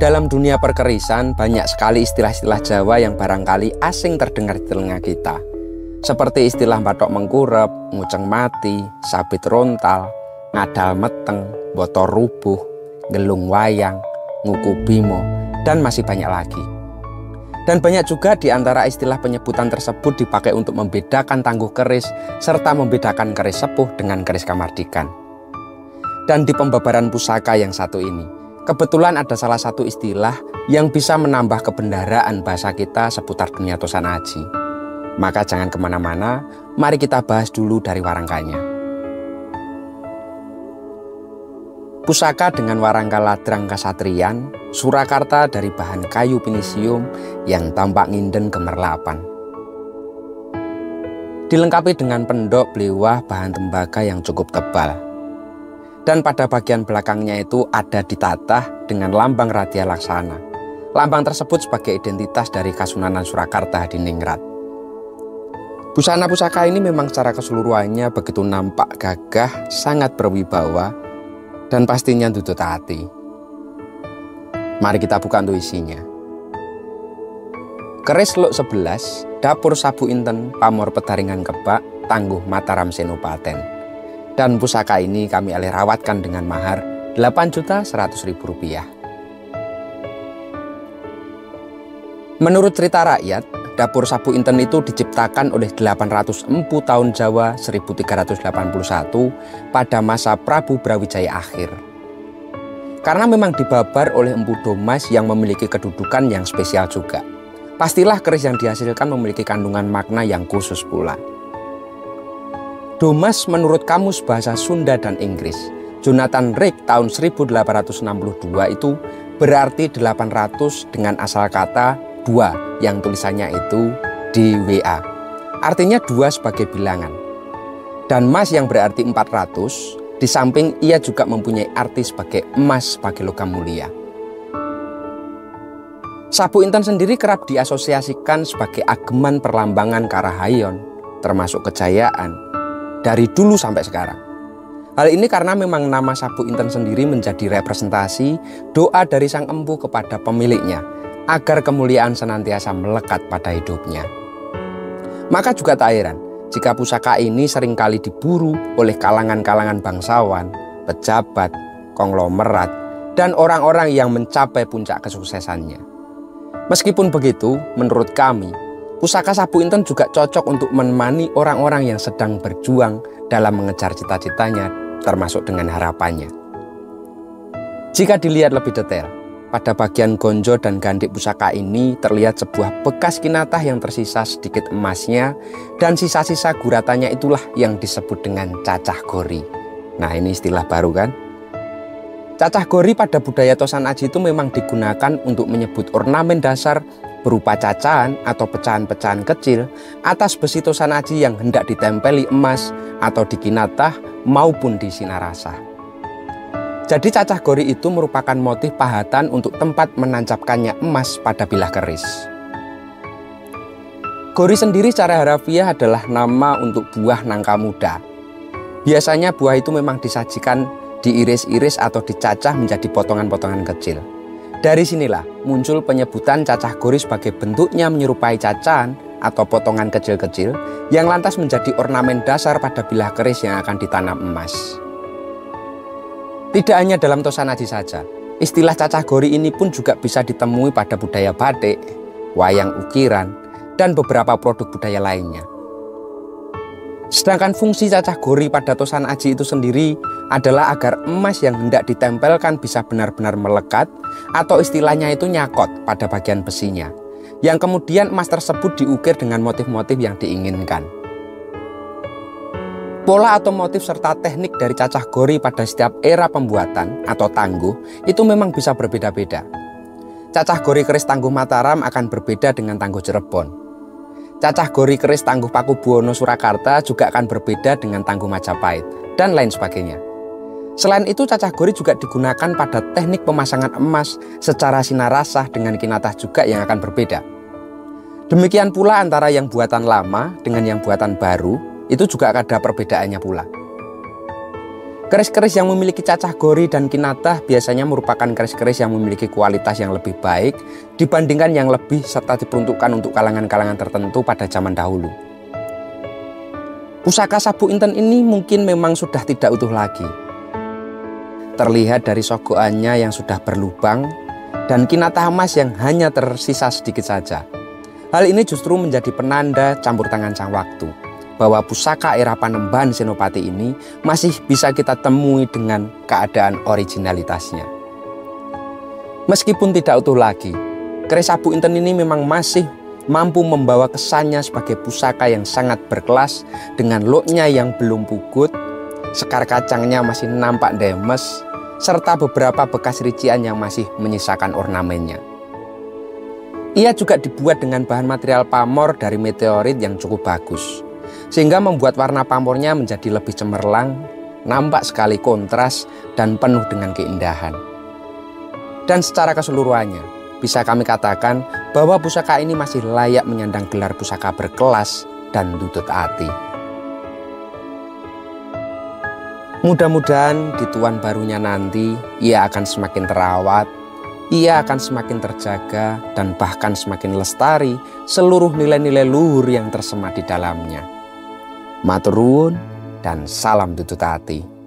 Dalam dunia perkerisan, banyak sekali istilah-istilah Jawa yang barangkali asing terdengar di telinga kita. Seperti istilah bathok mengkurep, nguceng mati, sabit rontal, ngadal meteng, botor rubuh, gelung wayang, nguku bimo, dan masih banyak lagi. Dan banyak juga di antara istilah penyebutan tersebut dipakai untuk membedakan tangguh keris, serta membedakan keris sepuh dengan keris kamardikan. Dan di pembabaran pusaka yang satu ini, kebetulan ada salah satu istilah yang bisa menambah kebenaran bahasa kita seputar dunia Tosan Aji. Maka jangan kemana-mana, mari kita bahas dulu dari warangkanya. Pusaka dengan warangka ladrang kasatriyan, Surakarta dari bahan kayu pinisium yang tampak nginden gemerlapan. Dilengkapi dengan pendok blewah bahan tembaga yang cukup tebal. Dan pada bagian belakangnya itu ada ditatah dengan lambang Radia Laksana. Lambang tersebut sebagai identitas dari Kasunanan Surakarta di Ningrat. Busana pusaka ini memang secara keseluruhannya begitu nampak gagah, sangat berwibawa, dan pastinya tutut hati. Mari kita buka untuk isinya. Keris Luk 11, Dapur Sabu Inten, Pamor Pedaringan Kebak, Tangguh Mataram Senopaten. Dan pusaka ini kami alih rawatkan dengan mahar Rp8.100.000. Menurut cerita rakyat, Dapur Sabu Inten itu diciptakan oleh 800 empu tahun Jawa 1381 pada masa Prabu Brawijaya akhir. Karena memang dibabar oleh Empu Domas yang memiliki kedudukan yang spesial juga. Pastilah keris yang dihasilkan memiliki kandungan makna yang khusus pula. Domas menurut Kamus Bahasa Sunda dan Inggris, Jonathan Rick tahun 1862 itu berarti 800 dengan asal kata 2 yang tulisannya itu DWA. Artinya 2 sebagai bilangan. Dan mas yang berarti 400, di samping ia juga mempunyai arti sebagai emas sebagai logam mulia. Sabu Inten sendiri kerap diasosiasikan sebagai ageman perlambangan Karahayon, termasuk kejayaan, dari dulu sampai sekarang. Hal ini karena memang nama Sabu Inten sendiri menjadi representasi doa dari sang empu kepada pemiliknya, agar kemuliaan senantiasa melekat pada hidupnya. Maka juga tak heran jika pusaka ini seringkali diburu oleh kalangan-kalangan bangsawan, pejabat, konglomerat, dan orang-orang yang mencapai puncak kesuksesannya. Meskipun begitu, menurut kami, pusaka Sabu Inten juga cocok untuk menemani orang-orang yang sedang berjuang dalam mengejar cita-citanya, termasuk dengan harapannya. Jika dilihat lebih detail, pada bagian gonjo dan gandik pusaka ini terlihat sebuah bekas kinatah yang tersisa sedikit emasnya, dan sisa-sisa guratannya itulah yang disebut dengan cacah gori. Nah, ini istilah baru kan? Cacah gori pada budaya Tosan Aji itu memang digunakan untuk menyebut ornamen dasar berupa cacahan atau pecahan-pecahan kecil atas besi Tosan Aji yang hendak ditempeli emas atau dikinatah maupun disinarasah. Jadi cacah gori itu merupakan motif pahatan untuk tempat menancapkannya emas pada bilah keris. Gori sendiri secara harafiah adalah nama untuk buah nangka muda. Biasanya buah itu memang disajikan diiris-iris atau dicacah menjadi potongan-potongan kecil. Dari sinilah muncul penyebutan cacah gori sebagai bentuknya menyerupai cacahan atau potongan kecil-kecil yang lantas menjadi ornamen dasar pada bilah keris yang akan ditanam emas. Tidak hanya dalam Tosan Aji saja, istilah cacah gori ini pun juga bisa ditemui pada budaya batik, wayang ukiran, dan beberapa produk budaya lainnya. Sedangkan fungsi cacah gori pada Tosan Aji itu sendiri adalah agar emas yang hendak ditempelkan bisa benar-benar melekat atau istilahnya itu nyakot pada bagian besinya, yang kemudian emas tersebut diukir dengan motif-motif yang diinginkan. Pola atau motif serta teknik dari cacah gori pada setiap era pembuatan atau tangguh itu memang bisa berbeda-beda. Cacah gori keris Tangguh Mataram akan berbeda dengan Tangguh Cirebon. Cacah gori keris Tangguh Pakubuwono Surakarta juga akan berbeda dengan Tangguh Majapahit, dan lain sebagainya. Selain itu, cacah gori juga digunakan pada teknik pemasangan emas secara sinarasah dengan kinatah juga yang akan berbeda. Demikian pula antara yang buatan lama dengan yang buatan baru, itu juga ada perbedaannya pula. Keris-keris yang memiliki cacah gori dan kinatah biasanya merupakan keris-keris yang memiliki kualitas yang lebih baik dibandingkan yang lebih serta diperuntukkan untuk kalangan-kalangan tertentu pada zaman dahulu. Pusaka sabuk inten ini mungkin memang sudah tidak utuh lagi. Terlihat dari sogokannya yang sudah berlubang dan kinatah emas yang hanya tersisa sedikit saja. Hal ini justru menjadi penanda campur tangan sang waktu, bahwa pusaka era Panembahan Senopati ini masih bisa kita temui dengan keadaan originalitasnya. Meskipun tidak utuh lagi, keris sabuk inten ini memang masih mampu membawa kesannya sebagai pusaka yang sangat berkelas dengan looknya yang belum pugut, sekar kacangnya masih nampak demes, serta beberapa bekas rician yang masih menyisakan ornamennya. Ia juga dibuat dengan bahan material pamor dari meteorit yang cukup bagus, sehingga membuat warna pamornya menjadi lebih cemerlang, nampak sekali kontras dan penuh dengan keindahan. Dan secara keseluruhannya, bisa kami katakan bahwa pusaka ini masih layak menyandang gelar pusaka berkelas dan tutut ati. Mudah-mudahan di tuan barunya nanti, ia akan semakin terawat, ia akan semakin terjaga, dan bahkan semakin lestari seluruh nilai-nilai luhur yang tersemat di dalamnya. Matur nuwun dan salam tutut ati.